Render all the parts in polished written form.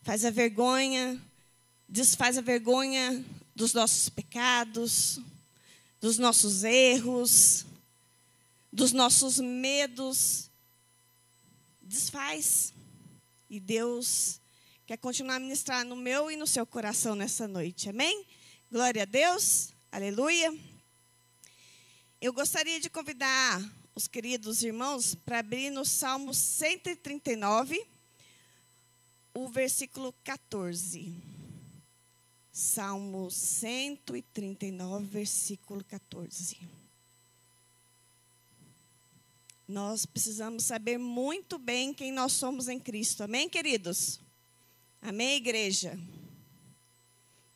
faz a vergonha, desfaz a vergonha dos nossos pecados, dos nossos erros, dos nossos medos. Desfaz. E Deus quer continuar a ministrar no meu e no seu coração nessa noite. Amém? Glória a Deus. Aleluia. Eu gostaria de convidar os queridos irmãos para abrir no Salmo 139, o versículo 14. Salmo 139, versículo 14. Nós precisamos saber muito bem quem nós somos em Cristo. Amém, queridos? Amém, igreja?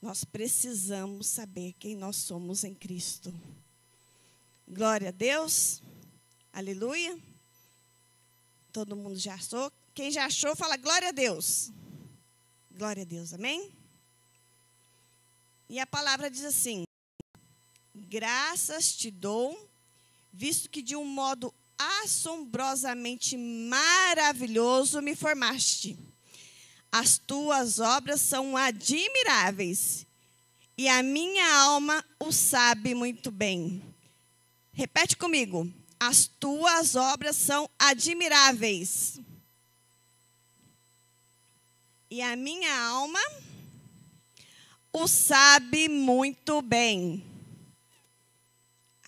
Nós precisamos saber quem nós somos em Cristo. Glória a Deus. Aleluia. Todo mundo já achou? Quem já achou, fala glória a Deus. Glória a Deus, amém? E a palavra diz assim: graças te dou, visto que de um modo assombrosamente maravilhoso me formaste. As tuas obras são admiráveis, e a minha alma o sabe muito bem. Repete comigo. As tuas obras são admiráveis, e a minha alma o sabe muito bem.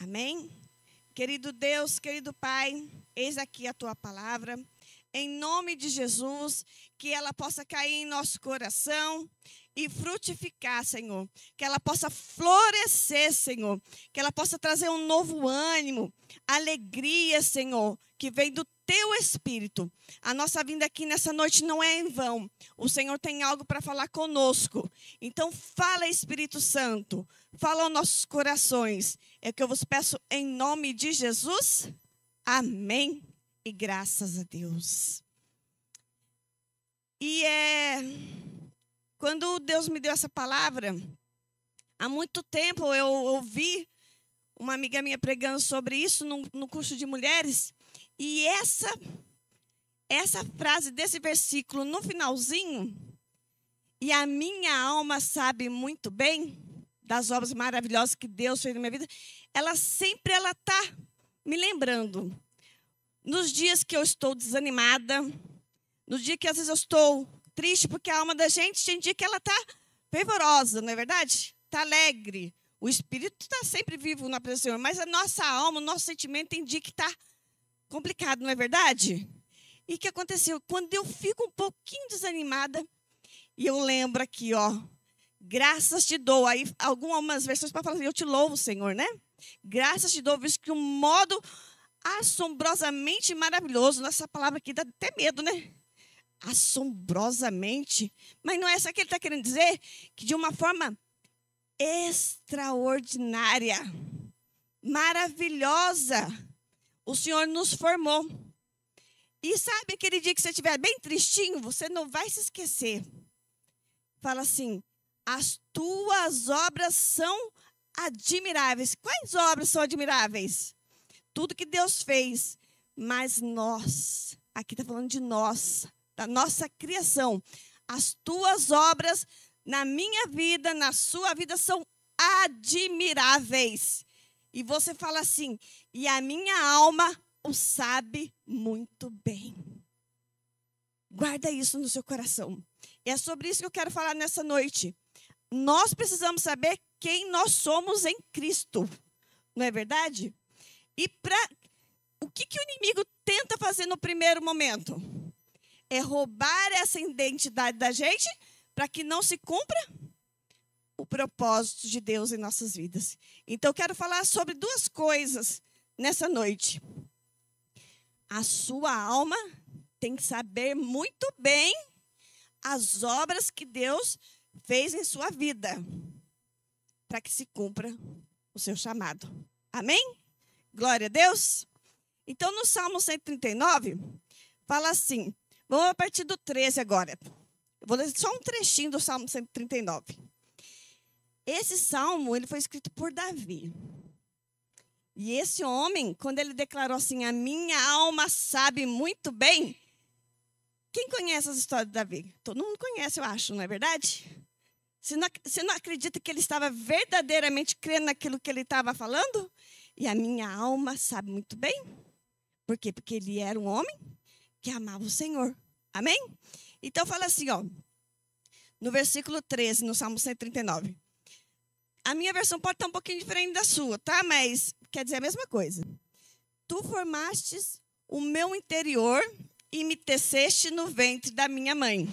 Amém? Querido Deus, querido Pai, eis aqui a tua palavra. Em nome de Jesus, que ela possa cair em nosso coração e frutificar, Senhor. Que ela possa florescer, Senhor. Que ela possa trazer um novo ânimo, alegria, Senhor, que vem do teu Espírito. A nossa vinda aqui nessa noite não é em vão. O Senhor tem algo para falar conosco. Então fala, Espírito Santo. Fala aos nossos corações. É o que eu vos peço em nome de Jesus. Amém. E graças a Deus. Quando Deus me deu essa palavra, há muito tempo eu ouvi uma amiga minha pregando sobre isso no curso de mulheres. E essa frase desse versículo no finalzinho, e a minha alma sabe muito bem das obras maravilhosas que Deus fez na minha vida, ela está me lembrando. Nos dias que eu estou desanimada, nos dias que às vezes eu estou triste, porque a alma da gente tem dia que ela está fervorosa, não é verdade? Está alegre. O Espírito está sempre vivo na presença do Senhor, mas a nossa alma, o nosso sentimento tem dia que está complicado, não é verdade? E o que aconteceu? Quando eu fico um pouquinho desanimada, e eu lembro aqui, ó, graças te dou. Aí algumas versões para falar assim, eu te louvo, Senhor, né? Graças te dou, visto que um modo assombrosamente maravilhoso. Nessa palavra aqui dá até medo, né? Assombrosamente. Mas não é essa que ele está querendo dizer? Que de uma forma extraordinária, maravilhosa, o Senhor nos formou. E sabe aquele dia que você estiver bem tristinho, você não vai se esquecer. Fala assim, as tuas obras são admiráveis. Quais obras são admiráveis? Tudo que Deus fez, mas nós, aqui está falando de nós, da nossa criação. As tuas obras na minha vida, na sua vida, são admiráveis. E você fala assim, e a minha alma o sabe muito bem. Guarda isso no seu coração. E é sobre isso que eu quero falar nessa noite. Nós precisamos saber quem nós somos em Cristo. Não é verdade? E o que o inimigo tenta fazer no primeiro momento? É roubar essa identidade da gente para que não se cumpra o propósito de Deus em nossas vidas. Então, eu quero falar sobre duas coisas nessa noite. A sua alma tem que saber muito bem as obras que Deus fez em sua vida para que se cumpra o seu chamado. Amém? Glória a Deus. Então, no Salmo 139, fala assim, vamos a partir do 13 agora. Eu vou ler só um trechinho do Salmo 139. Esse salmo, ele foi escrito por Davi. E esse homem, quando ele declarou assim, a minha alma sabe muito bem, Quem conhece as histórias de Davi? Todo mundo conhece, eu acho, não é verdade? Você não acredita que ele estava verdadeiramente crendo naquilo que ele estava falando? E a minha alma sabe muito bem. Por quê? Porque ele era um homem que amava o Senhor. Amém? Então fala assim, ó, no versículo 13, no Salmo 139. A minha versão pode estar um pouquinho diferente da sua, tá? Mas quer dizer a mesma coisa. Tu formastes o meu interior e me teceste no ventre da minha mãe.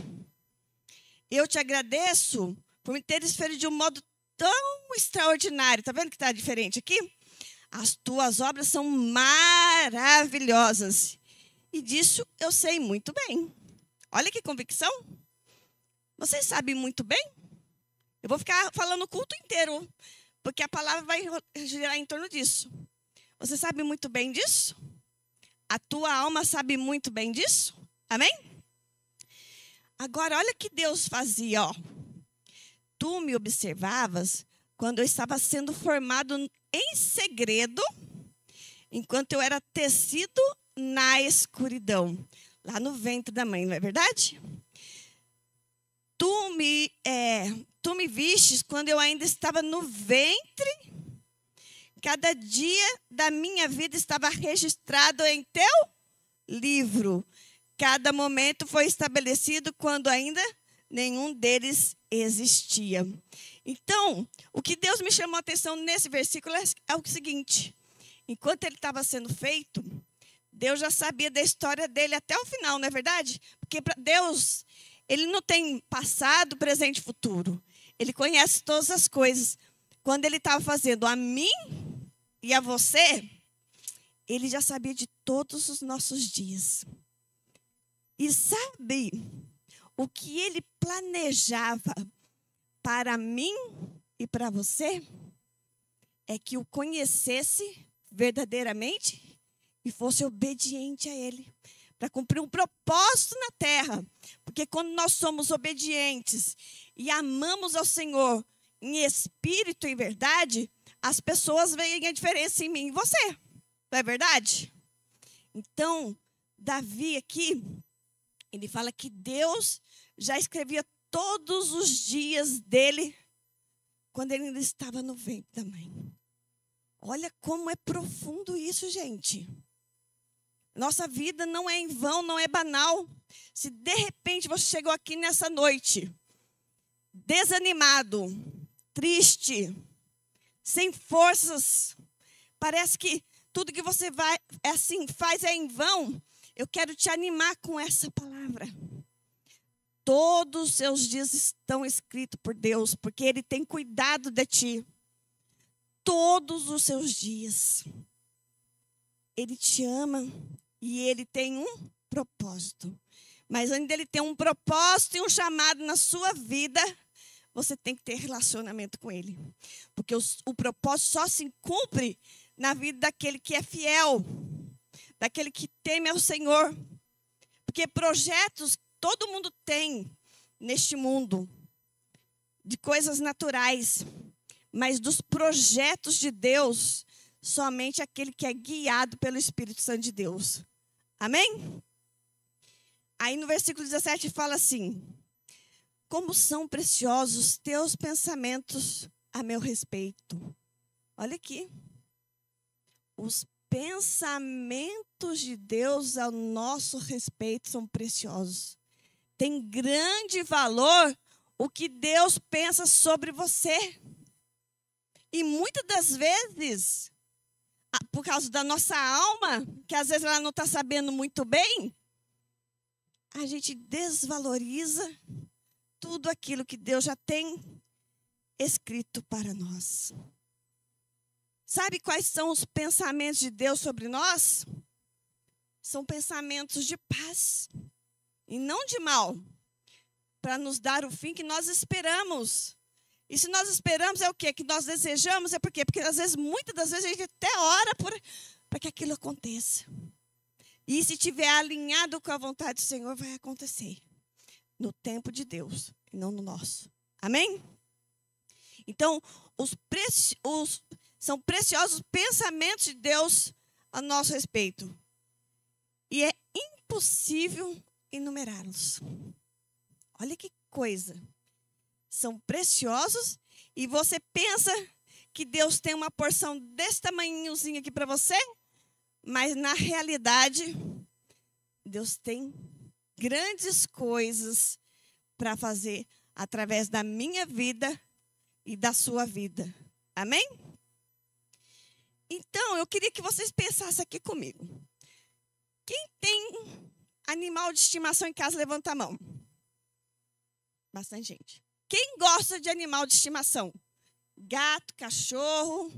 Eu te agradeço por me teres feito de um modo tão extraordinário. Tá vendo que está diferente aqui? As tuas obras são maravilhosas. E disso eu sei muito bem. Olha que convicção. Vocês sabem muito bem? Eu vou ficar falando o culto inteiro, porque a palavra vai girar em torno disso. Você sabe muito bem disso? A tua alma sabe muito bem disso? Amém? Agora, olha o que Deus fazia, ó. Tu me observavas quando eu estava sendo formado em segredo, enquanto eu era tecido na escuridão, lá no ventre da mãe, não é verdade? Tu me vistes quando eu ainda estava no ventre. Cada dia da minha vida estava registrado em teu livro. Cada momento foi estabelecido quando ainda nenhum deles existia. Então, o que Deus me chamou a atenção nesse versículo é o seguinte. Enquanto ele estava sendo feito, Deus já sabia da história dele até o final, não é verdade? Porque para Deus, ele não tem passado, presente e futuro. Ele conhece todas as coisas. Quando ele estava fazendo a mim e a você, ele já sabia de todos os nossos dias. E sabe o que ele planejava para mim e para você? É que o conhecesse verdadeiramente e fosse obediente a ele, para cumprir um propósito na terra. Porque quando nós somos obedientes e amamos ao Senhor em espírito e verdade, as pessoas veem a diferença em mim e você. Não é verdade? Então, Davi aqui, ele fala que Deus já escrevia todos os dias dele quando ele ainda estava no ventre da mãe. Olha como é profundo isso, gente. Nossa vida não é em vão, não é banal. Se de repente você chegou aqui nessa noite, desanimado, triste, sem forças, parece que tudo que você faz é em vão, eu quero te animar com essa palavra. Todos os seus dias estão escritos por Deus, porque Ele tem cuidado de ti. Todos os seus dias. Ele te ama e Ele tem um propósito. Mas antes dele ter um propósito e um chamado na sua vida, você tem que ter relacionamento com Ele. Porque o propósito só se cumpre na vida daquele que é fiel, daquele que teme ao Senhor. Porque projetos todo mundo tem neste mundo, de coisas naturais. Mas dos projetos de Deus, somente aquele que é guiado pelo Espírito Santo de Deus. Amém? Aí no versículo 17 fala assim: como são preciosos teus pensamentos a meu respeito. Olha aqui. Os pensamentos de Deus ao nosso respeito são preciosos. Tem grande valor o que Deus pensa sobre você. E muitas das vezes, por causa da nossa alma, que às vezes ela não está sabendo muito bem, a gente desvaloriza tudo aquilo que Deus já tem escrito para nós. Sabe quais são os pensamentos de Deus sobre nós? São pensamentos de paz e não de mal, para nos dar o fim que nós esperamos. E se nós esperamos é o quê? Que nós desejamos é por quê? Porque às vezes, muitas das vezes, a gente até ora para que aquilo aconteça. E se estiver alinhado com a vontade do Senhor, vai acontecer. No tempo de Deus e não no nosso. Amém? Então, são preciosos pensamentos de Deus a nosso respeito. E é impossível enumerá-los. Olha que coisa. São preciosos e você pensa que Deus tem uma porção desse tamanhozinho aqui para você, mas na realidade, Deus tem grandes coisas para fazer através da minha vida e da sua vida. Amém? Então, eu queria que vocês pensassem aqui comigo. Quem tem animal de estimação em casa, levanta a mão. Bastante gente. Quem gosta de animal de estimação? Gato, cachorro,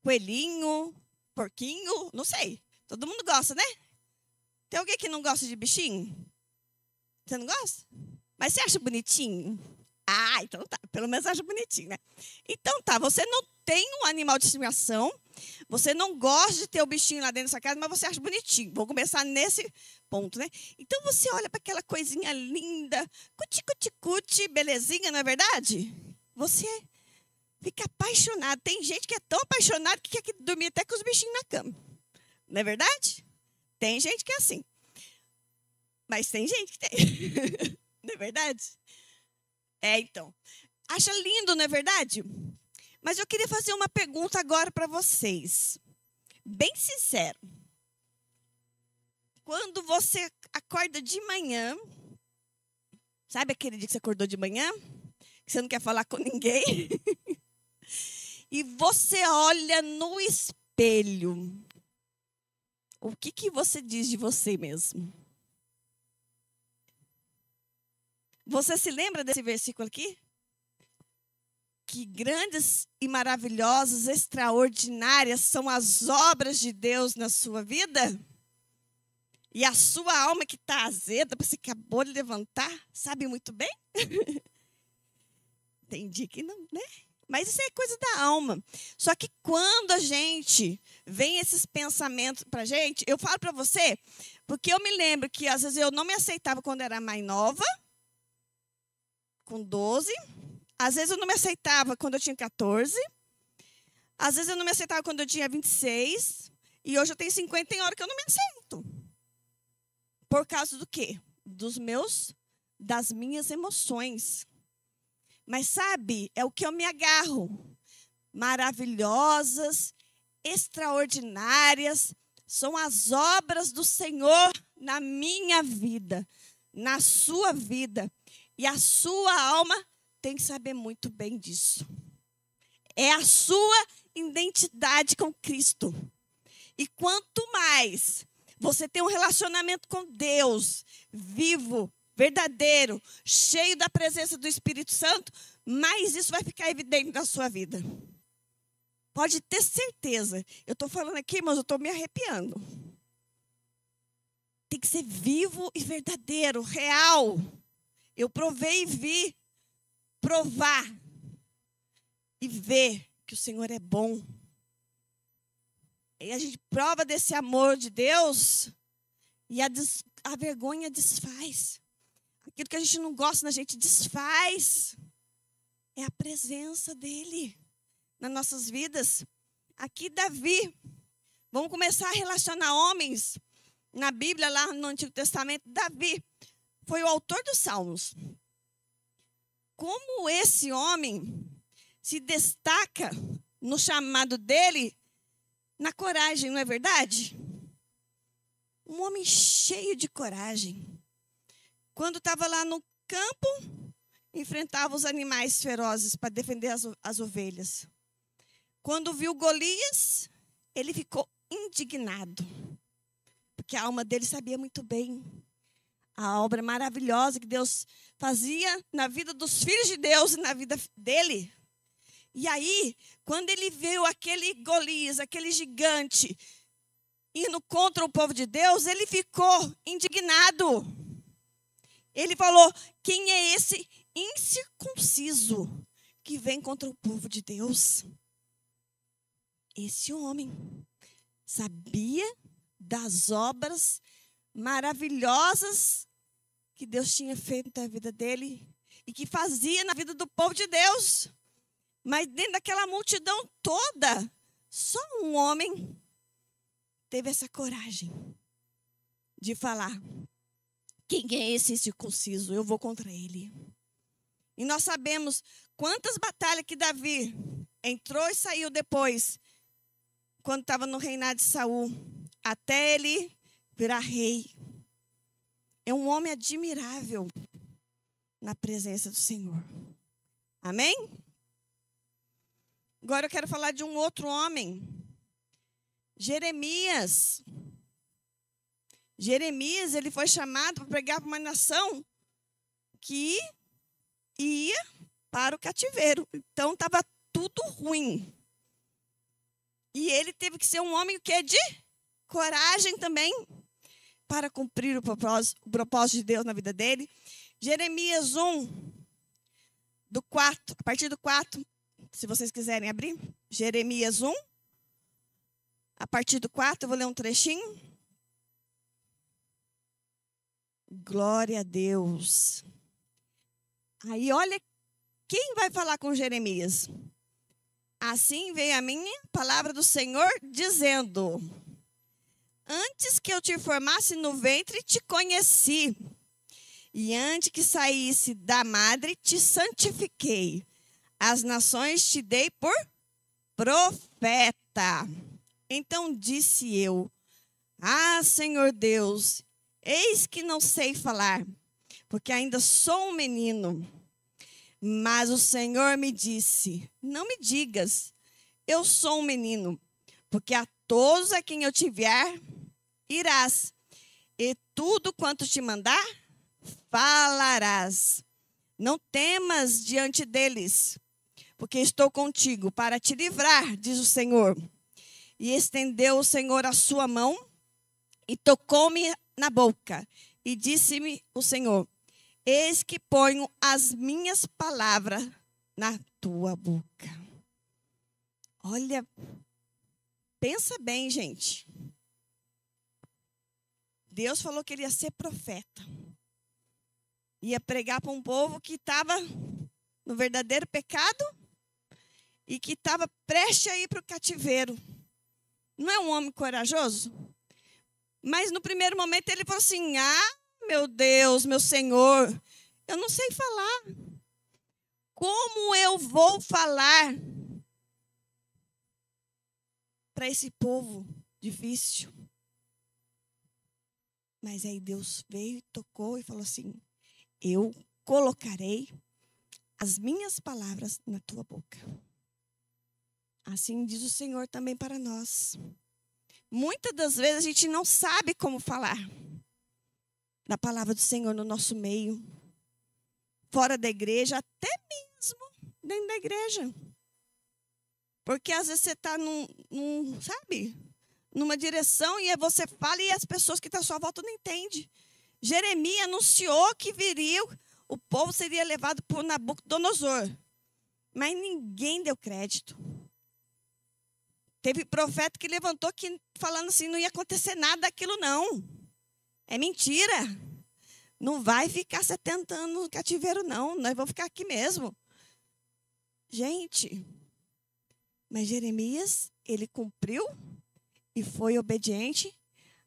coelhinho, porquinho, não sei. Todo mundo gosta, né? Tem alguém que não gosta de bichinho? Você não gosta? Mas você acha bonitinho? Ah, então tá. Pelo menos acha bonitinho, né? Então tá, você não tem um animal de estimação, você não gosta de ter o bichinho lá dentro da sua casa, mas você acha bonitinho. Vou começar nesse ponto, né? Então você olha para aquela coisinha linda, cuti, belezinha, não é verdade? Você fica apaixonado. Tem gente que é tão apaixonado que quer dormir até com os bichinhos na cama. Não é verdade? Tem gente que é assim. Mas tem gente que tem. Não é verdade? Então. Acha lindo, não é verdade? Mas eu queria fazer uma pergunta agora para vocês. Bem sincero. Quando você acorda de manhã, sabe aquele dia que você acordou de manhã? Que você não quer falar com ninguém? E você olha no espelho. O que você diz de você mesmo? Você se lembra desse versículo aqui? Que grandes e maravilhosas, extraordinárias são as obras de Deus na sua vida? E a sua alma que está azeda, você acabou de levantar, sabe muito bem? Tem dia que não, né? Mas isso é coisa da alma. Só que quando a gente vem esses pensamentos para a gente, eu falo para você, porque eu me lembro que às vezes eu não me aceitava quando era mais nova, com 12. Às vezes eu não me aceitava quando eu tinha 14. Às vezes eu não me aceitava quando eu tinha 26. E hoje eu tenho 50, tem hora que eu não me aceito. Por causa do quê? Das minhas emoções. Mas sabe, é o que eu me agarro. Maravilhosas, extraordinárias, são as obras do Senhor na minha vida, na sua vida. E a sua alma tem que saber muito bem disso. É a sua identidade com Cristo. E quanto mais você tem um relacionamento com Deus, vivo, verdadeiro, cheio da presença do Espírito Santo, mais isso vai ficar evidente na sua vida. Pode ter certeza. Eu estou falando aqui, mas eu estou me arrepiando. Tem que ser vivo e verdadeiro, real. Eu provei e vi. Provar e ver que o Senhor é bom. E a gente prova desse amor de Deus e a vergonha desfaz. Aquilo que a gente não gosta, a gente desfaz. É a presença dele nas nossas vidas. Aqui Davi, vamos começar a relacionar homens. Na Bíblia, lá no Antigo Testamento, Davi foi o autor dos Salmos. Como esse homem se destaca no chamado dele, na coragem, não é verdade? Um homem cheio de coragem. Quando estava lá no campo, enfrentava os animais ferozes para defender as ovelhas. Quando viu Golias, ele ficou indignado, porque a alma dele sabia muito bem a obra maravilhosa que Deus fazia na vida dos filhos de Deus e na vida dele. E aí, quando ele viu aquele Golias, aquele gigante, indo contra o povo de Deus, ele ficou indignado. Ele falou: quem é esse incircunciso que vem contra o povo de Deus? Esse homem sabia das obras maravilhosas que Deus tinha feito na vida dele e que fazia na vida do povo de Deus. Mas dentro daquela multidão toda, só um homem teve essa coragem de falar: Quem é esse incircunciso? Eu vou contra ele. E nós sabemos quantas batalhas que Davi entrou e saiu depois, quando estava no reinado de Saul, até ele virar rei. É um homem admirável na presença do Senhor. Amém? Agora eu quero falar de um outro homem. Jeremias. Jeremias, ele foi chamado para pregar para uma nação que ia para o cativeiro. Então, estava tudo ruim. E ele teve que ser um homem que é de coragem também para cumprir o propósito de Deus na vida dele. Jeremias 1, a partir do 4, se vocês quiserem abrir. Jeremias 1, a partir do 4, eu vou ler um trechinho. Glória a Deus. Aí, olha quem vai falar com Jeremias. Assim veio a minha palavra do Senhor, dizendo: antes que eu te formasse no ventre, te conheci. E antes que saísse da madre, te santifiquei. As nações te dei por profeta. Então disse eu: ah, Senhor Deus, eis que não sei falar, porque ainda sou um menino. Mas o Senhor me disse: não me digas, eu sou um menino, porque a todos a quem eu te enviar, irás, e tudo quanto te mandar, falarás. Não temas diante deles, porque estou contigo para te livrar, diz o Senhor. E estendeu o Senhor a sua mão e tocou-me na boca. E disse-me o Senhor: eis que ponho as minhas palavras na tua boca. Olha, pensa bem, gente. Deus falou que ele ia ser profeta. Ia pregar para um povo que estava no verdadeiro pecado e que estava prestes a ir para o cativeiro. Não é um homem corajoso? Mas no primeiro momento ele falou assim: ah, meu Deus, meu Senhor, eu não sei falar. Como eu vou falar para esse povo difícil? Mas aí Deus veio, tocou e falou assim: eu colocarei as minhas palavras na tua boca. Assim diz o Senhor também para nós. Muitas das vezes a gente não sabe como falar da palavra do Senhor no nosso meio, fora da igreja, até mesmo dentro da igreja. Porque às vezes você está numa direção e você fala e as pessoas que estão à sua volta não entendem. Jeremias anunciou que viria, o povo seria levado por Nabucodonosor. Mas ninguém deu crédito. Teve profeta que levantou falando assim: não ia acontecer nada daquilo, não. É mentira. Não vai ficar 70 anos no cativeiro, não. Nós vamos ficar aqui mesmo. Gente, mas Jeremias, ele cumpriu e foi obediente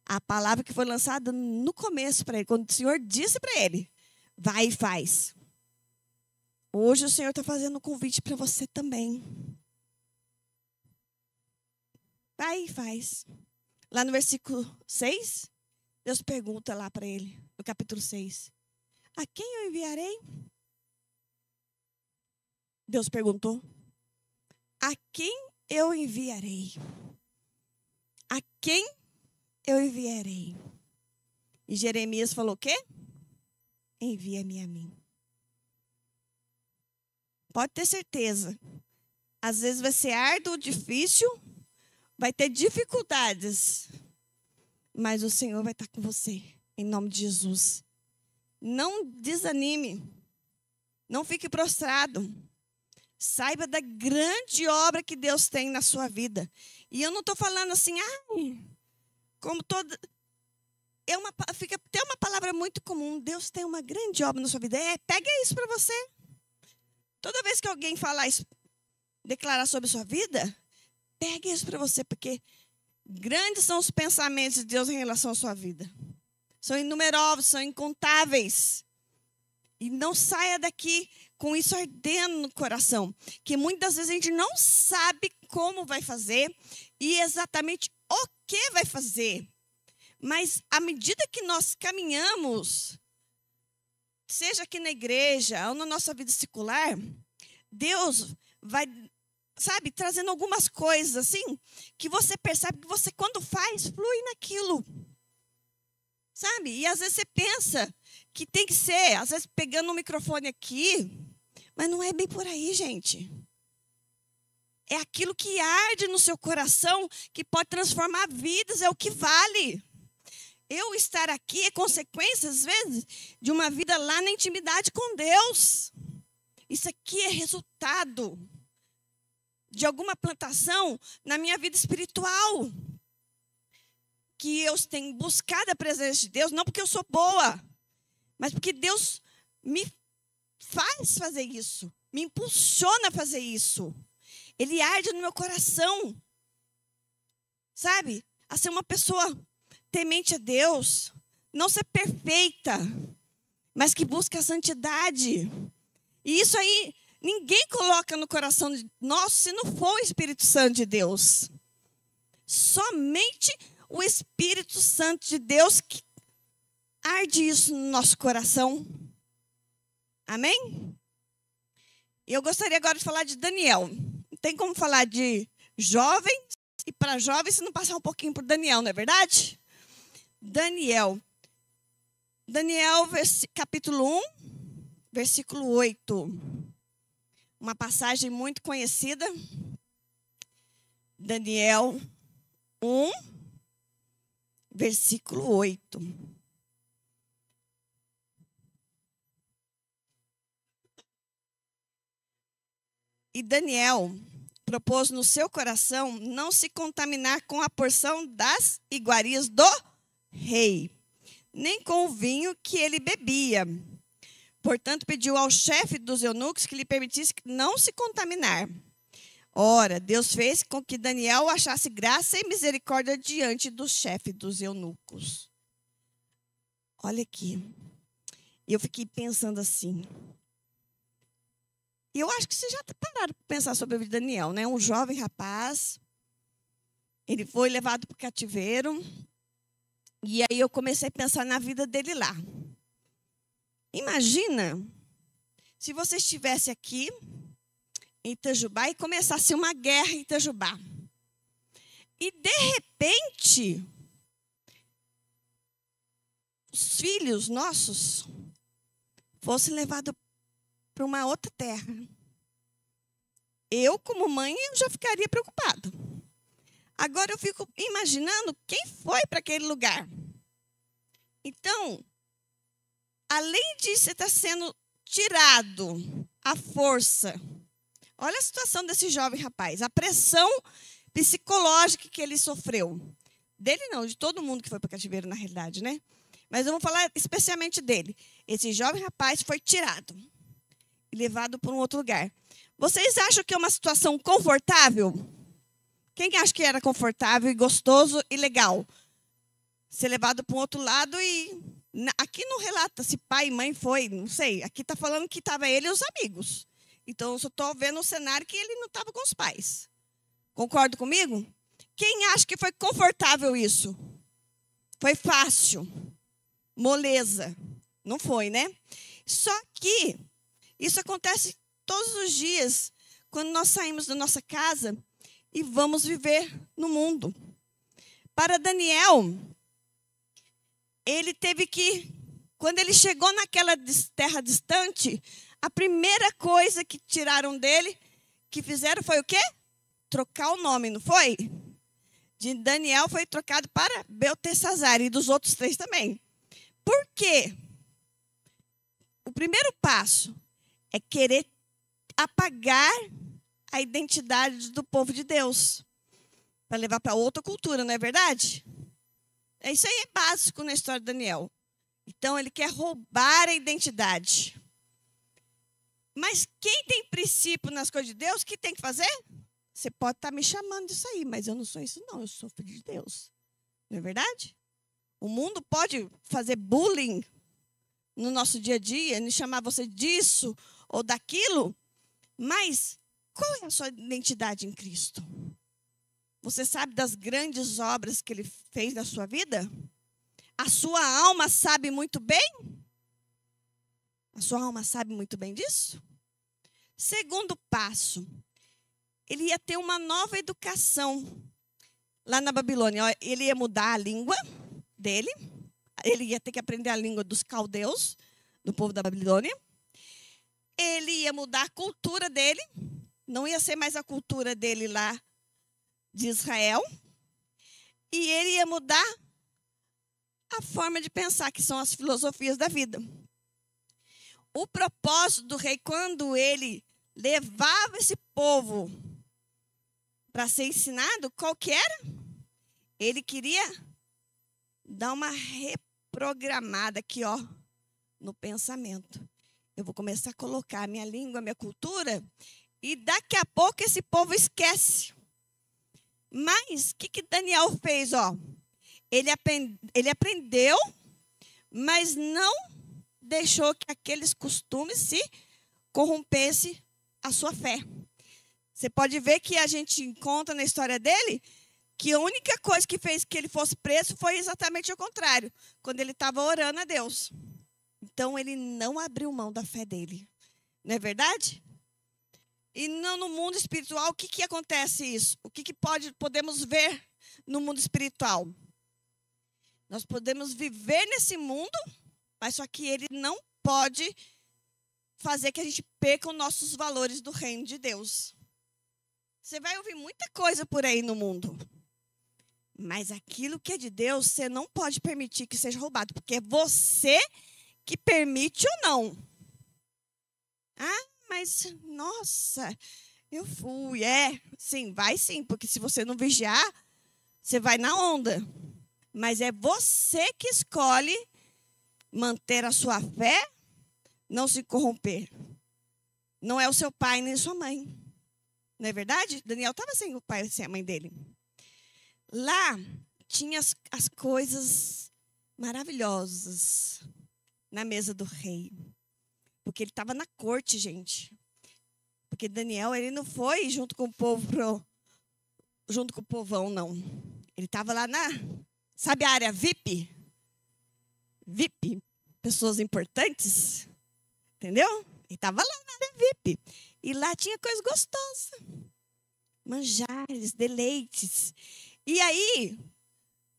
à palavra que foi lançada no começo para ele, quando o Senhor disse para ele: vai e faz. Hoje o Senhor está fazendo um convite para você também. Vai e faz. Lá no versículo 6, Deus pergunta lá para ele, no capítulo 6. A quem eu enviarei? Deus perguntou. A quem eu enviarei? A quem eu enviarei? E Jeremias falou o quê? Envia-me a mim. Pode ter certeza. Às vezes vai ser árduo, difícil, vai ter dificuldades, mas o Senhor vai estar com você, em nome de Jesus. Não desanime, não fique prostrado. Saiba da grande obra que Deus tem na sua vida. E eu não estou falando assim, como toda... Fica até uma palavra muito comum. Deus tem uma grande obra na sua vida. Pega isso para você. Toda vez que alguém falar isso, declarar sobre a sua vida, pegue isso para você, porque grandes são os pensamentos de Deus em relação à sua vida. São inumeráveis, são incontáveis. E não saia daqui com isso ardendo no coração. Que muitas vezes a gente não sabe como vai fazer e exatamente o que vai fazer. Mas à medida que nós caminhamos, seja aqui na igreja ou na nossa vida secular, Deus vai, sabe, trazendo algumas coisas assim, que você percebe que você, quando faz, flui naquilo. Sabe? E às vezes você pensa que tem que ser, às vezes pegando um microfone aqui, mas não é bem por aí, gente. É aquilo que arde no seu coração, que pode transformar vidas, é o que vale. Eu estar aqui é consequência, às vezes, de uma vida lá na intimidade com Deus. Isso aqui é resultado de alguma plantação na minha vida espiritual. Que eu tenho buscado a presença de Deus, não porque eu sou boa, mas porque Deus me faz fazer isso, me impulsiona a fazer isso. Ele arde no meu coração, sabe? A ser uma pessoa temente a Deus, não ser perfeita, mas que busca a santidade. E isso aí, ninguém coloca no coração nosso se não for o Espírito Santo de Deus. Somente o Espírito Santo de Deus que arde isso no nosso coração. Amém? Eu gostaria agora de falar de Daniel. Não tem como falar de jovens e para jovens se não passar um pouquinho por Daniel, não é verdade? Daniel, capítulo 1, versículo 8. Uma passagem muito conhecida. Daniel 1, versículo 8. E Daniel propôs no seu coração não se contaminar com a porção das iguarias do rei, nem com o vinho que ele bebia. Portanto, pediu ao chefe dos eunucos que lhe permitisse não se contaminar. Ora, Deus fez com que Daniel achasse graça e misericórdia diante do chefe dos eunucos. Olha aqui. Eu fiquei pensando assim. E eu acho que vocês já pararam para pensar sobre a vida de Daniel, né? Um jovem rapaz. Ele foi levado para o cativeiro. E aí eu comecei a pensar na vida dele lá. Imagina se você estivesse aqui em Itajubá e começasse uma guerra em Itajubá. E, de repente, os filhos nossos fossem levados para uma outra terra. Eu, como mãe, eu já ficaria preocupada. Agora eu fico imaginando quem foi para aquele lugar. Então, além de você estar sendo tirado à força, olha a situação desse jovem rapaz, a pressão psicológica que ele sofreu. Dele não, de todo mundo que foi para o cativeiro, na realidade, né? Mas eu vou falar especialmente dele. Esse jovem rapaz foi tirado e levado para um outro lugar. Vocês acham que é uma situação confortável? Quem acha que era confortável e gostoso e legal? Ser levado para um outro lado e... Aqui não relata se pai e mãe foi, não sei. Aqui está falando que estava ele e os amigos. Então, eu só estou vendo um cenário que ele não estava com os pais. Concorda comigo? Quem acha que foi confortável isso? Foi fácil. Moleza. Não foi, né? Só que isso acontece todos os dias quando nós saímos da nossa casa e vamos viver no mundo. Para Daniel, ele teve que, quando ele chegou naquela terra distante, a primeira coisa que tiraram dele, que fizeram foi o quê? Trocar o nome, não foi? De Daniel foi trocado para Beltesazar e dos outros 3 também. Por quê? O primeiro passo é querer apagar a identidade do povo de Deus. Para levar para outra cultura, não é verdade? Isso aí é básico na história de Daniel. Então, ele quer roubar a identidade. Mas quem tem princípio nas coisas de Deus, o que tem que fazer? Você pode estar me chamando disso aí, mas eu não sou isso não, eu sou filho de Deus. Não é verdade? O mundo pode fazer bullying no nosso dia a dia, nos chamar você disso ou daquilo, mas qual é a sua identidade em Cristo? Você sabe das grandes obras que Ele fez na sua vida? A sua alma sabe muito bem? A sua alma sabe muito bem disso? Segundo passo, ele ia ter uma nova educação lá na Babilônia. Ele ia mudar a língua dele. Ele ia ter que aprender a língua dos caldeus, do povo da Babilônia. Ele ia mudar a cultura dele. Não ia ser mais a cultura dele lá de Israel. E ele ia mudar a forma de pensar, que são as filosofias da vida. O propósito do rei, quando ele levava esse povo para ser ensinado, qual que era? Ele queria dar uma reprogramada aqui, ó, no pensamento. Eu vou começar a colocar a minha língua, a minha cultura, e daqui a pouco esse povo esquece. Mas o que Daniel fez, ó? Ele aprendeu, mas não deixou que aqueles costumes se corrompesse a sua fé. Você pode ver que a gente encontra na história dele que a única coisa que fez que ele fosse preso foi exatamente o contrário, quando ele estava orando a Deus. Então, ele não abriu mão da fé dele. Não é verdade? E no mundo espiritual, o que acontece isso? O que podemos ver no mundo espiritual? Nós podemos viver nesse mundo, mas só que ele não pode fazer que a gente perca os nossos valores do reino de Deus. Você vai ouvir muita coisa por aí no mundo. Mas aquilo que é de Deus, você não pode permitir que seja roubado, porque é você que permite ou não. Ah, mas, nossa, eu fui. Sim, vai sim, porque se você não vigiar, você vai na onda. Mas é você que escolhe manter a sua fé, não se corromper. Não é o seu pai nem sua mãe. Não é verdade? Daniel estava sem o pai e sem a mãe dele. Lá tinha as coisas maravilhosas na mesa do rei. Porque ele estava na corte, gente. Porque Daniel, ele não foi junto com o povo, junto com o povão, não. Ele estava lá sabe a área VIP? VIP, pessoas importantes. Entendeu? Ele estava lá na área VIP. E lá tinha coisa gostosa. Manjares, deleites. E aí,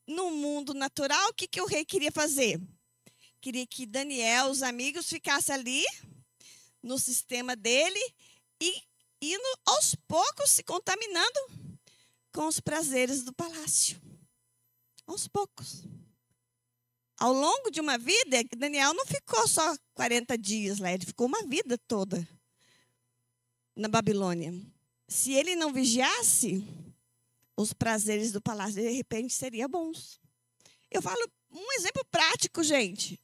no mundo natural, o que o rei queria fazer? Queria que Daniel, os amigos, ficassem ali, no sistema dele, e indo aos poucos se contaminando com os prazeres do palácio. Aos poucos. Ao longo de uma vida, Daniel não ficou só 40 dias lá, ele ficou uma vida toda na Babilônia. Se ele não vigiasse, os prazeres do palácio, de repente, seriam bons. Eu falo um exemplo prático, gente.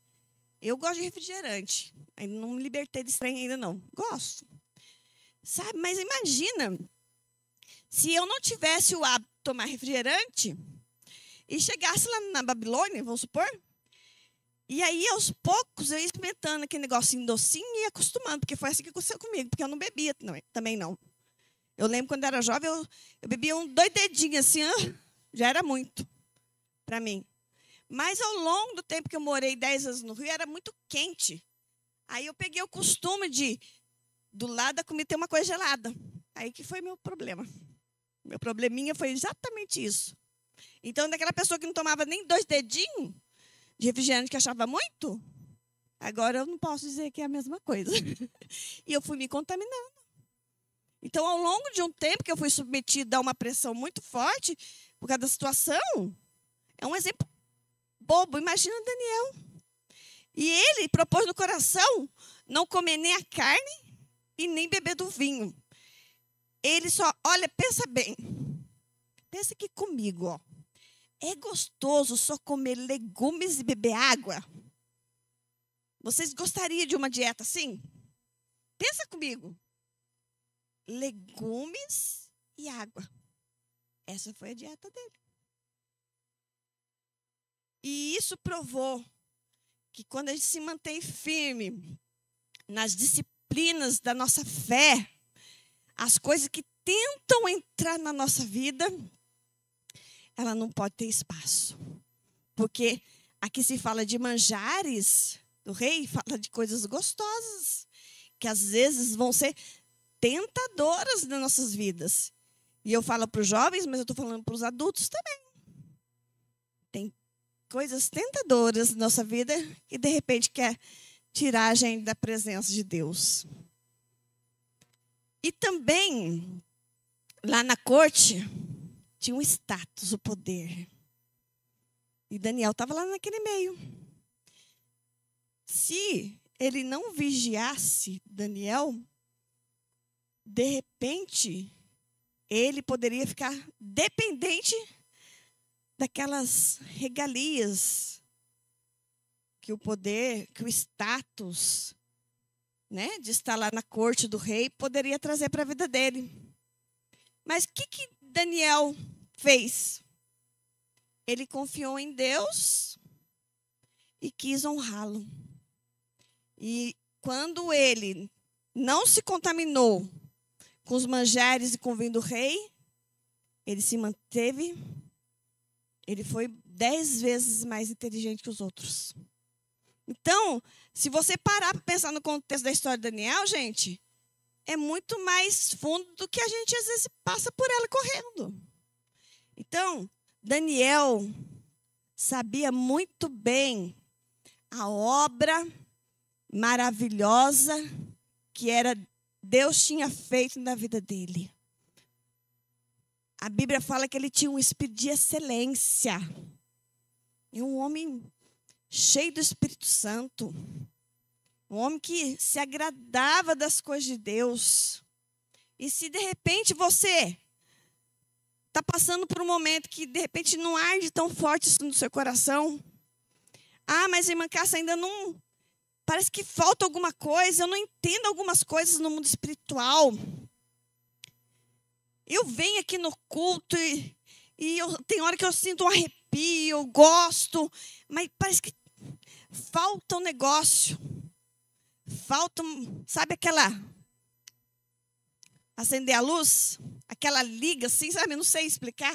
Eu gosto de refrigerante. Ainda não me libertei desse trem ainda, não. Gosto. Sabe? Mas imagina se eu não tivesse o hábito de tomar refrigerante e chegasse lá na Babilônia, vamos supor, e aí, aos poucos, eu ia experimentando aquele negocinho docinho e ia acostumando, porque foi assim que aconteceu comigo, porque eu não bebia também não. Eu lembro quando eu era jovem, eu bebia 2 dedinhos assim, já era muito para mim. Mas ao longo do tempo que eu morei 10 anos no Rio, era muito quente. Aí eu peguei o costume do lado da comida ter uma coisa gelada. Aí que foi meu problema. Meu probleminha foi exatamente isso. Então, daquela pessoa que não tomava nem 2 dedinhos de refrigerante, que achava muito, agora eu não posso dizer que é a mesma coisa. E eu fui me contaminando. Então, ao longo de um tempo que eu fui submetida a uma pressão muito forte, por causa da situação, é um exemplo bobo. Imagina Daniel. E ele propôs no coração não comer nem a carne e nem beber do vinho. Ele só, olha, pensa bem. Pensa aqui comigo, ó. É gostoso só comer legumes e beber água? Vocês gostariam de uma dieta assim? Pensa comigo. Legumes e água. Essa foi a dieta dele. E isso provou que quando a gente se mantém firme nas disciplinas da nossa fé, as coisas que tentam entrar na nossa vida, ela não pode ter espaço. Porque aqui se fala de manjares do rei, fala de coisas gostosas, que às vezes vão ser tentadoras nas nossas vidas. E eu falo para os jovens, mas eu estou falando para os adultos também. Tem coisas tentadoras na nossa vida que de repente quer tirar a gente da presença de Deus. E também, lá na corte, tinha um status, o poder. E Daniel estava lá naquele meio. Se ele não vigiasse Daniel, de repente, ele poderia ficar dependente daquelas regalias que o poder, que o status, né, de estar lá na corte do rei poderia trazer para a vida dele. Mas o que Daniel fez? Ele confiou em Deus e quis honrá-lo. E quando ele não se contaminou com os manjares e com o vinho do rei, ele se manteve, ele foi 10 vezes mais inteligente que os outros. Então, se você parar para pensar no contexto da história de Daniel, gente, é muito mais fundo do que a gente às vezes passa por ela correndo. Então, Daniel sabia muito bem a obra maravilhosa que era Deus tinha feito na vida dele. A Bíblia fala que ele tinha um espírito de excelência. E um homem cheio do Espírito Santo. Um homem que se agradava das coisas de Deus. E se de repente você está passando por um momento que de repente não arde tão forte isso no seu coração. Ah, mas irmã Cássia, ainda não... Parece que falta alguma coisa, eu não entendo algumas coisas no mundo espiritual. Eu venho aqui no culto e tem hora que eu sinto um arrepio, eu gosto, mas parece que falta um negócio. Falta, sabe aquela... Acender a luz, aquela liga assim, sabe? Eu não sei explicar.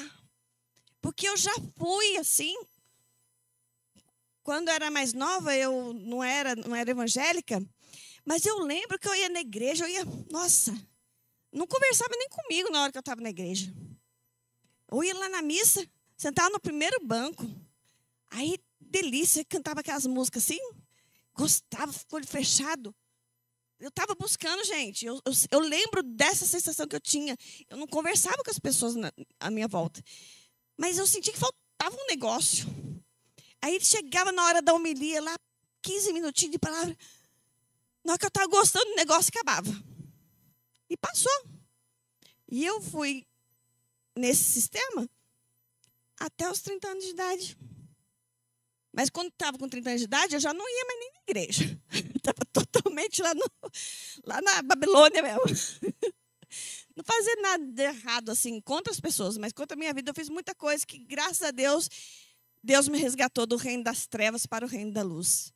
Porque eu já fui assim. Quando eu era mais nova, eu não era evangélica, mas eu lembro que eu ia na igreja, nossa, não conversava nem comigo na hora que eu estava na igreja. Eu ia lá na missa, sentava no primeiro banco. Aí, delícia, cantava aquelas músicas assim, gostava, ficou olho fechado. Eu estava buscando, gente. Eu lembro dessa sensação que eu tinha. Eu não conversava com as pessoas à minha volta. Mas eu senti que faltava um negócio. Aí chegava na hora da homilia, lá, 15 minutinhos de palavra. Na hora que eu estava gostando do negócio, acabava. E passou. E eu fui nesse sistema até os 30 anos de idade. Mas quando estava com 30 anos de idade, eu já não ia mais nem na igreja. Estava totalmente lá na Babilônia mesmo. Não fazia nada de errado assim contra as pessoas, mas contra a minha vida eu fiz muita coisa que, graças a Deus, Deus me resgatou do reino das trevas para o reino da luz.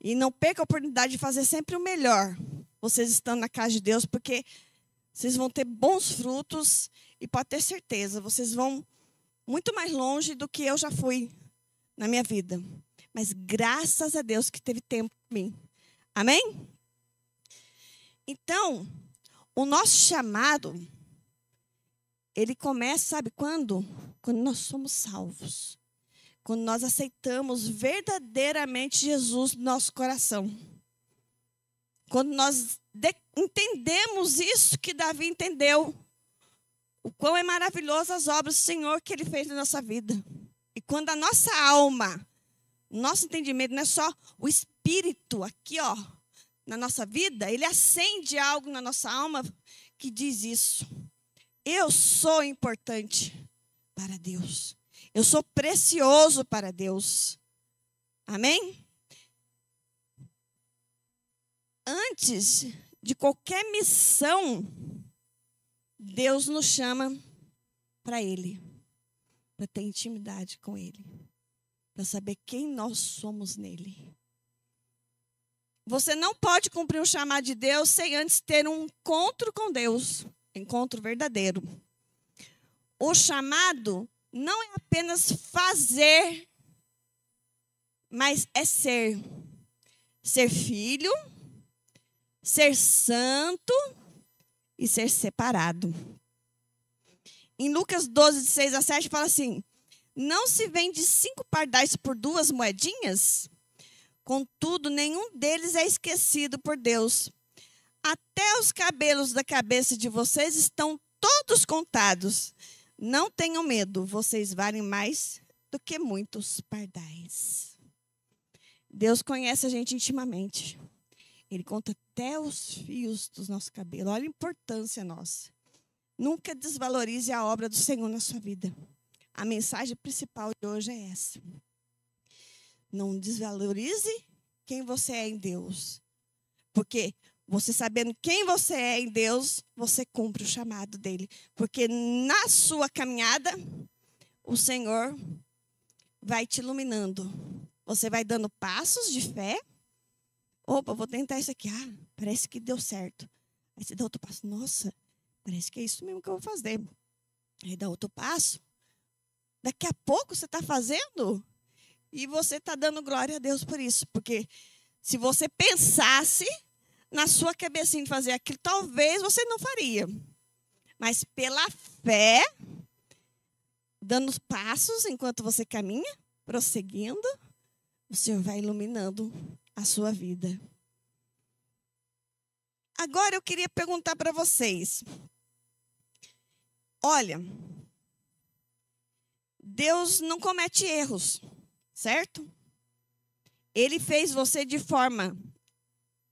E não perca a oportunidade de fazer sempre o melhor. Vocês estão na casa de Deus, porque vocês vão ter bons frutos e pode ter certeza, vocês vão muito mais longe do que eu já fui na minha vida. Mas graças a Deus que teve tempo para mim. Amém? Então, o nosso chamado, ele começa, sabe quando? Quando nós somos salvos. Quando nós aceitamos verdadeiramente Jesus no nosso coração. Quando nós entendemos isso que Davi entendeu. O quão é maravilhoso as obras do Senhor que Ele fez na nossa vida. E quando a nossa alma, nosso entendimento, não é só o Espírito aqui, ó, na nossa vida, ele acende algo na nossa alma que diz isso. Eu sou importante para Deus. Eu sou precioso para Deus. Amém? Antes de qualquer missão, Deus nos chama para Ele, para ter intimidade com Ele. para saber quem nós somos nele. Você não pode cumprir o chamado de Deus sem antes ter um encontro com Deus, encontro verdadeiro. O chamado não é apenas fazer, mas é ser. Ser filho, ser santo e ser separado. Em Lucas 12, de 6 a 7, fala assim: não se vende 5 pardais por 2 moedinhas? Contudo, nenhum deles é esquecido por Deus. Até os cabelos da cabeça de vocês estão todos contados. Não tenham medo, vocês valem mais do que muitos pardais. Deus conhece a gente intimamente. Ele conta até os fios dos nossos cabelos. Olha a importância nossa. Nunca desvalorize a obra do Senhor na sua vida. A mensagem principal de hoje é essa. Não desvalorize quem você é em Deus. Porque você sabendo quem você é em Deus, você cumpre o chamado dele. Porque na sua caminhada, o Senhor vai te iluminando. Você vai dando passos de fé. Opa, vou tentar isso aqui. Ah, parece que deu certo. Aí você dá outro passo. Nossa, parece que é isso mesmo que eu vou fazer. Aí dá outro passo. Daqui a pouco você está fazendo e você está dando glória a Deus por isso. Porque se você pensasse na sua cabecinha de fazer aquilo, talvez você não faria. Mas pela fé, dando os passos enquanto você caminha, prosseguindo, o Senhor vai iluminando a sua vida. Agora eu queria perguntar para vocês. Olha, Deus não comete erros, certo? Ele fez você de forma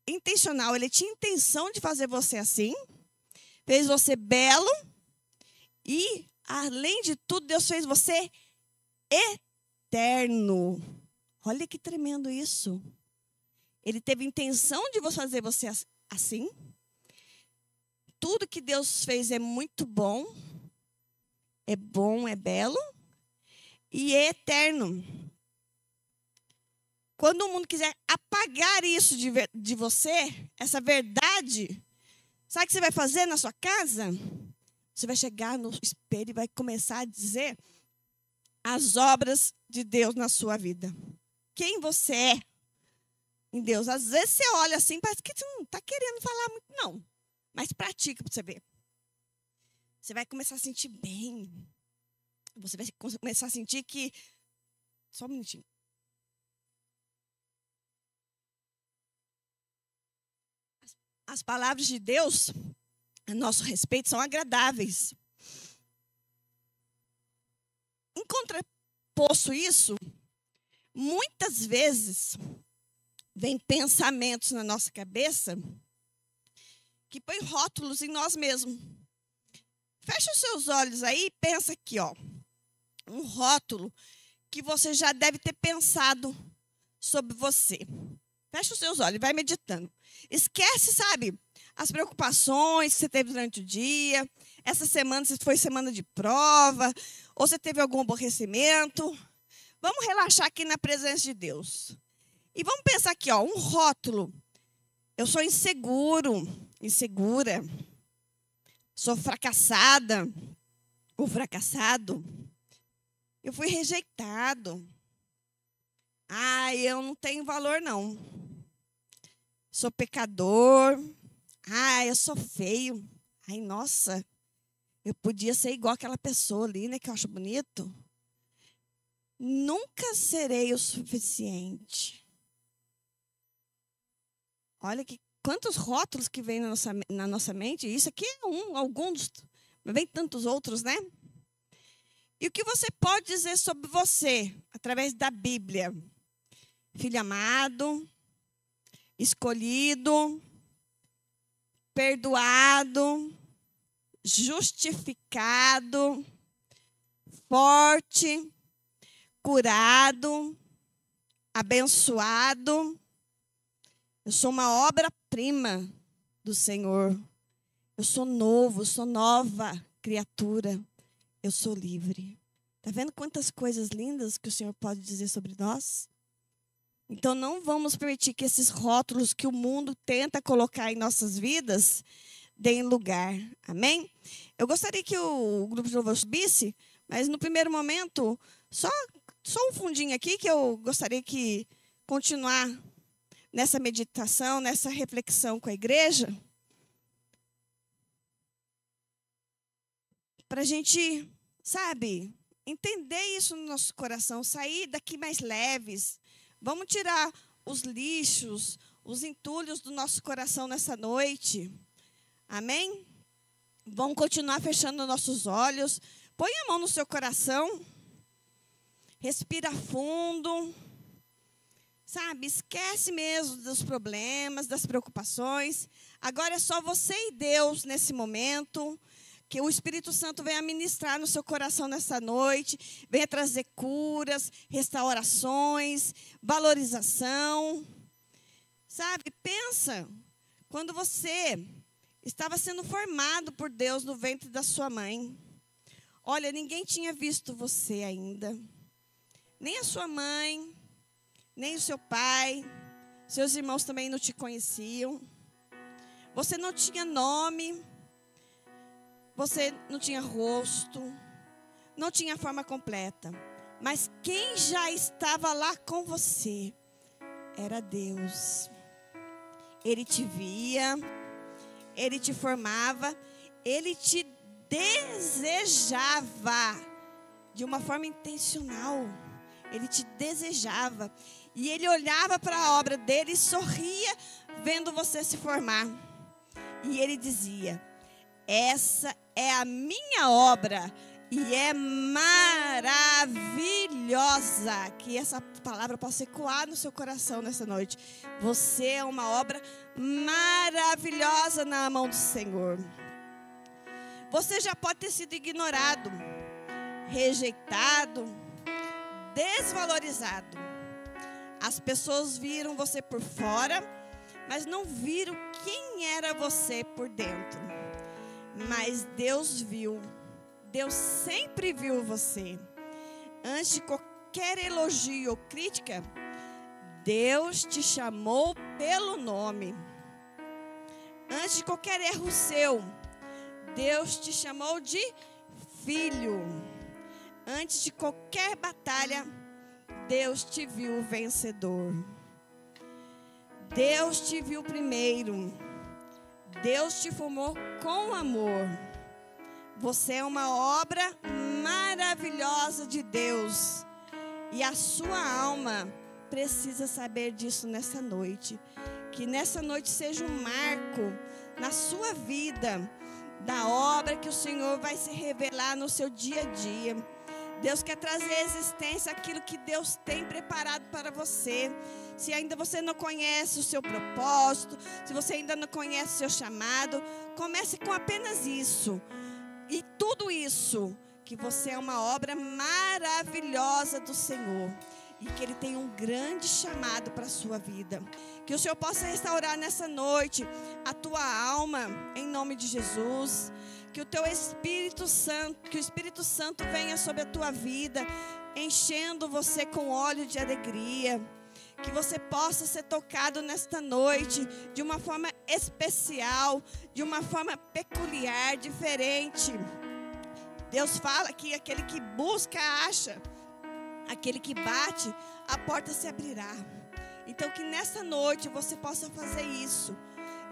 intencional. Ele tinha intenção de fazer você assim. Fez você belo. E, além de tudo, Deus fez você eterno. Olha que tremendo isso. Ele teve intenção de fazer você assim. Tudo que Deus fez é muito bom, é belo e é eterno. Quando o mundo quiser apagar isso de você, essa verdade, sabe o que você vai fazer na sua casa? Você vai chegar no espelho e vai começar a dizer as obras de Deus na sua vida. Quem você é em Deus. Às vezes você olha assim, parece que você não está querendo falar muito, não. Mas pratica para você ver. Você vai começar a sentir bem. Você vai começar a sentir que... Só um minutinho. As palavras de Deus, a nosso respeito, são agradáveis. Em contraposto isso, muitas vezes vem pensamentos na nossa cabeça que põem rótulos em nós mesmos. Fecha os seus olhos aí e pensa aqui, ó. Um rótulo que você já deve ter pensado sobre você. Fecha os seus olhos e vai meditando. Esquece, sabe, as preocupações que você teve durante o dia. Essa semana, se foi semana de prova, ou você teve algum aborrecimento. Vamos relaxar aqui na presença de Deus. E vamos pensar aqui, ó, um rótulo. Eu sou inseguro, insegura. Sou fracassada ou fracassado. Eu fui rejeitado. Ah, eu não tenho valor, não. Sou pecador. Ah, eu sou feio. Ai, nossa, eu podia ser igual aquela pessoa ali, né, que eu acho bonito. Nunca serei o suficiente. Olha que quantos rótulos que vem na nossa mente. Isso aqui é alguns, mas vem tantos outros, né? E o que você pode dizer sobre você através da Bíblia? Filho amado, escolhido, perdoado, justificado, forte, curado, abençoado. Eu sou uma obra-prima do Senhor. Eu sou novo, sou nova criatura. Eu sou livre. Está vendo quantas coisas lindas que o Senhor pode dizer sobre nós? Então, não vamos permitir que esses rótulos que o mundo tenta colocar em nossas vidas deem lugar. Amém? Eu gostaria que o grupo de louvor subisse, mas no primeiro momento, só um fundinho aqui, que eu gostaria que continuar nessa meditação, nessa reflexão com a igreja, para a gente, sabe, entender isso no nosso coração, sair daqui mais leves. Vamos tirar os lixos, os entulhos do nosso coração nessa noite. Amém? Vamos continuar fechando nossos olhos. Põe a mão no seu coração. Respira fundo. Sabe, esquece mesmo dos problemas, das preocupações. Agora é só você e Deus nesse momento. Que o Espírito Santo venha ministrar no seu coração nessa noite, venha trazer curas, restaurações, valorização. Sabe, pensa, quando você estava sendo formado por Deus no ventre da sua mãe. Olha, ninguém tinha visto você ainda. Nem a sua mãe, nem o seu pai, seus irmãos também não te conheciam. Você não tinha nome. Você não tinha rosto, não tinha forma completa. Mas quem já estava lá com você era Deus. Ele te via, Ele te formava, Ele te desejava de uma forma intencional. Ele te desejava. E Ele olhava para a obra dele e sorria vendo você se formar. E Ele dizia: essa é a minha obra e é maravilhosa. Que essa palavra possa ecoar no seu coração nessa noite. Você é uma obra maravilhosa na mão do Senhor. Você já pode ter sido ignorado, rejeitado, desvalorizado. As pessoas viram você por fora, mas não viram quem era você por dentro. Mas Deus viu, Deus sempre viu você. Antes de qualquer elogio ou crítica, Deus te chamou pelo nome. Antes de qualquer erro seu, Deus te chamou de filho. Antes de qualquer batalha, Deus te viu vencedor. Deus te viu primeiro. Deus te formou com amor. Você é uma obra maravilhosa de Deus. E a sua alma precisa saber disso nessa noite. Que nessa noite seja um marco na sua vida da obra que o Senhor vai se revelar no seu dia a dia. Deus quer trazer à existência aquilo que Deus tem preparado para você. Se ainda você não conhece o seu propósito, se você ainda não conhece o seu chamado, comece com apenas isso. E tudo isso, que você é uma obra maravilhosa do Senhor. E que Ele tem um grande chamado para a sua vida. Que o Senhor possa restaurar nessa noite a tua alma, em nome de Jesus. Que o teu Espírito Santo, que o Espírito Santo venha sobre a tua vida, enchendo você com óleo de alegria. Que você possa ser tocado nesta noite de uma forma especial, de uma forma peculiar, diferente. Deus fala que aquele que busca, acha. Aquele que bate, a porta se abrirá. Então que nessa noite você possa fazer isso.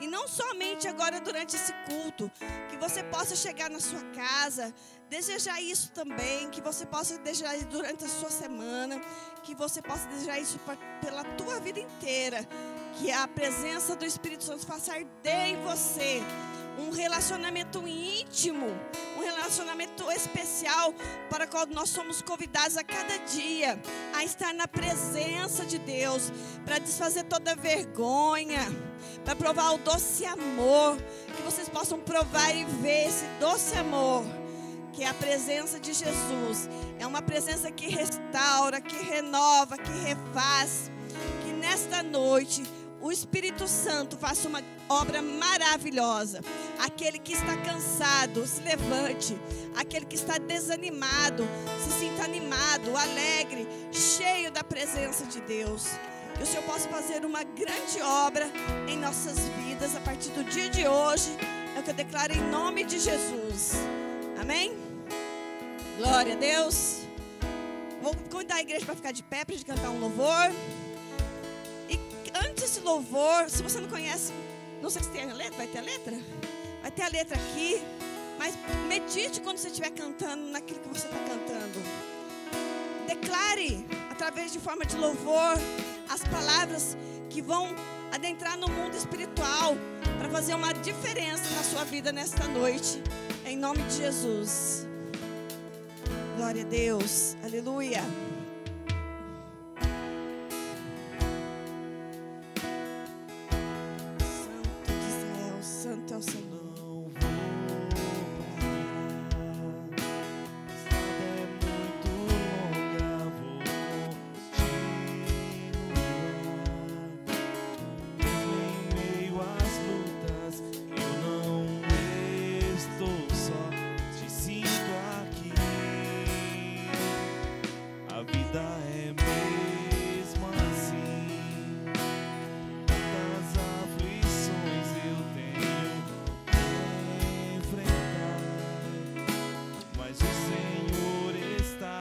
E não somente agora durante esse culto, que você possa chegar na sua casa, desejar isso também, que você possa desejar isso durante a sua semana, que você possa desejar isso pela tua vida inteira, que a presença do Espírito Santo faça arder em você um relacionamento íntimo, um relacionamento especial para qual nós somos convidados a cada dia a estar na presença de Deus, para desfazer toda vergonha, para provar o doce amor, que vocês possam provar e ver esse doce amor, que é a presença de Jesus. É uma presença que restaura, que renova, que refaz. Que nesta noite o Espírito Santo faça uma obra maravilhosa. Aquele que está cansado, se levante. Aquele que está desanimado, se sinta animado, alegre, cheio da presença de Deus. Que o Senhor possa fazer uma grande obra em nossas vidas a partir do dia de hoje. É o que eu declaro em nome de Jesus. Amém? Glória a Deus. Vou convidar a igreja para ficar de pé, para a gente cantar um louvor. E antes desse louvor, se você não conhece, não sei se tem a letra, vai ter a letra? Vai ter a letra aqui. Mas medite quando você estiver cantando naquilo que você está cantando. Declare, através de forma de louvor, as palavras que vão adentrar no mundo espiritual para fazer uma diferença na sua vida nesta noite. Em nome de Jesus. Glória a Deus. Aleluia. Santo de Israel, santo é o Senhor.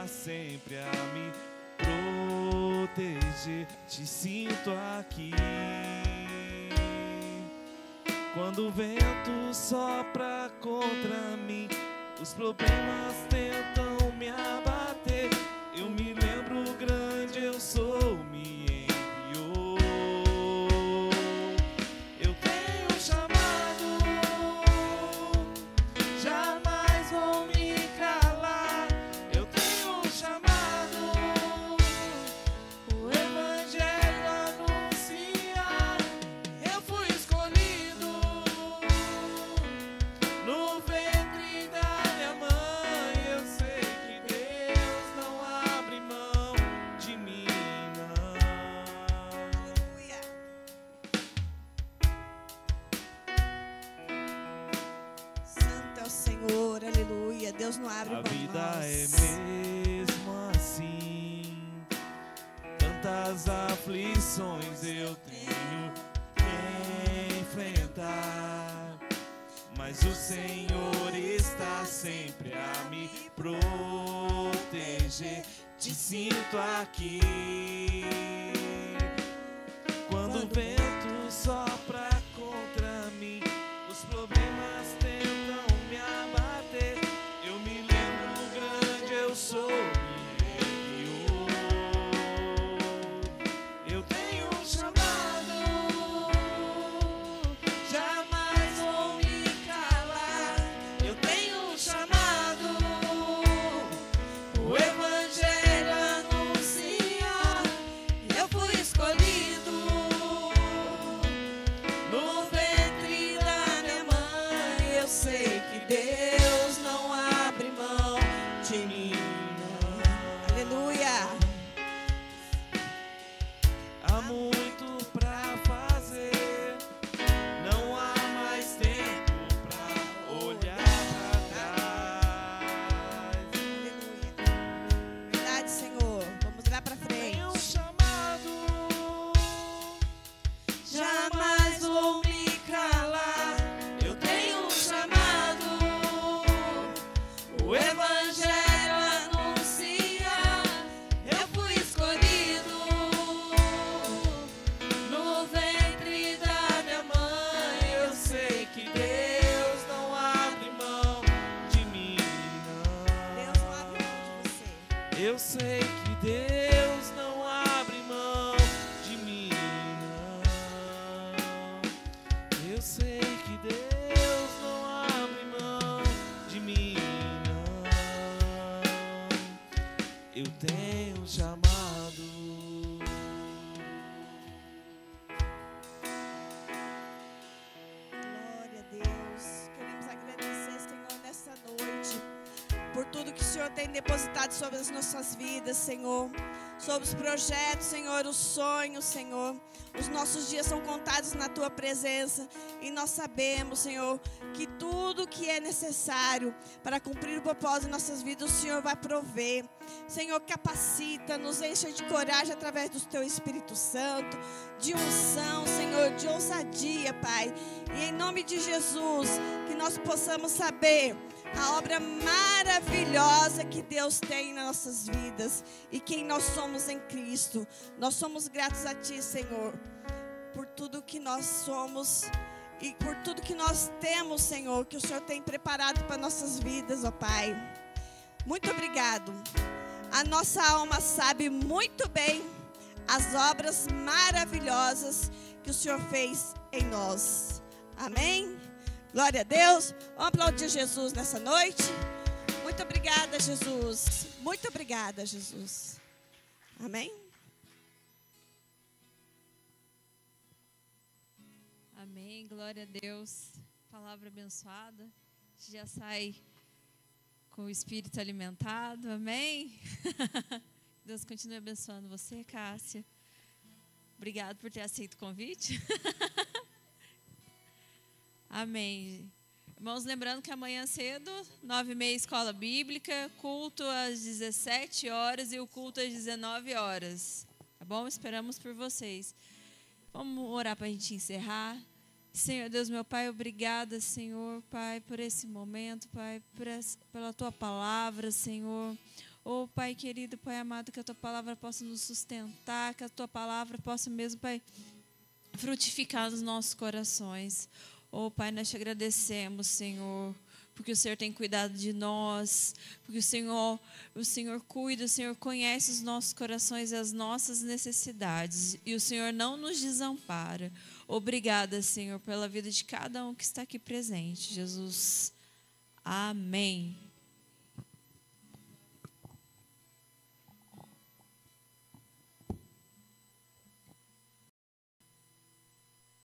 Sempre a me proteger, te sinto aqui. Quando o vento sopra contra mim, os problemas tentam me abater. Eu me lembro, grande eu sou, me enviou. Eu tenho um chamado, jamais vou me calar. Eu tenho um chamado, o evangelho anunciar. Eu fui escolhido no ventre da minha mãe. Eu sei que Deus não abre mão de mim, não. Aleluia. Santo é o Senhor, aleluia. Deus não abre A mão de vida nós. é mesmo assim, tantas aflições eu tenho que enfrentar, mas o Senhor está sempre a me proteger. Te sinto aqui. Quando o vento sopra contra mim, os problemas tentam me abater. Eu me lembro, grande eu sou, me enviou. Eu tenho um chamado, jamais vou me calar. Eu tenho um chamado, o evangelho anunciar. Eu fui escolhido no ventre da minha mãe. Eu sei que Deus não abre mão de mim, não. Aleluia. Há muito pra fazer, não há mais tempo pra olhar pra trás. Aleluia. Verdade, Senhor. Vamos olhar para frente. Tenho um chamado, Jamais vou me calar. eu tenho um chamado, O evangelho anunciar. Eu fui escolhido no ventre da minha mãe. Eu sei que Deus não abre mão de mim, Deus não abre mão de você. Eu sei que Deus não abre mão de mim, não. Eu sei que Deus não abre mão de mim, não. Eu tenho um chamado. Glória a Deus. Queremos agradecer, Senhor, nessa noite, por tudo que o Senhor tem depositado sobre as nossas vidas, Senhor. sobre os projetos, Senhor, os sonhos, Senhor. Os nossos dias são contados na Tua presença e nós sabemos, Senhor, que tudo que é necessário para cumprir o propósito em nossas vidas, o Senhor vai prover. Senhor, capacita, nos encha de coragem através do Teu Espírito Santo, de unção, Senhor, de ousadia, Pai. E em nome de Jesus, que nós possamos saber a obra maravilhosa que Deus tem nas nossas vidas e quem nós somos em Cristo. Nós somos gratos a Ti, Senhor, por tudo que nós somos e por tudo que nós temos, Senhor, que o Senhor tem preparado para nossas vidas, ó Pai. Muito obrigado. A nossa alma sabe muito bem as obras maravilhosas que o Senhor fez em nós. Amém? Glória a Deus. Vamos aplaudir Jesus nessa noite. Muito obrigada, Jesus. Muito obrigada, Jesus. Amém? Amém. Glória a Deus. Palavra abençoada. A gente já sai com o espírito alimentado. Amém? Deus continue abençoando você, Cássia. Obrigado por ter aceito o convite. Amém. Irmãos, lembrando que amanhã cedo, 9h30, escola bíblica, culto às 17 horas e o culto às 19 horas. Tá bom? Esperamos por vocês. Vamos orar para a gente encerrar. Senhor Deus, meu Pai, obrigada, Senhor, Pai, por esse momento, Pai, pela Tua palavra, Senhor. Oh, Pai querido, Pai amado, que a Tua palavra possa nos sustentar, que a Tua palavra possa mesmo, Pai, frutificar nos nossos corações. Oh, Pai, nós te agradecemos, Senhor, porque o Senhor tem cuidado de nós, porque o Senhor cuida, o Senhor conhece os nossos corações e as nossas necessidades, e o Senhor não nos desampara. Obrigada, Senhor, pela vida de cada um que está aqui presente, Jesus. Amém.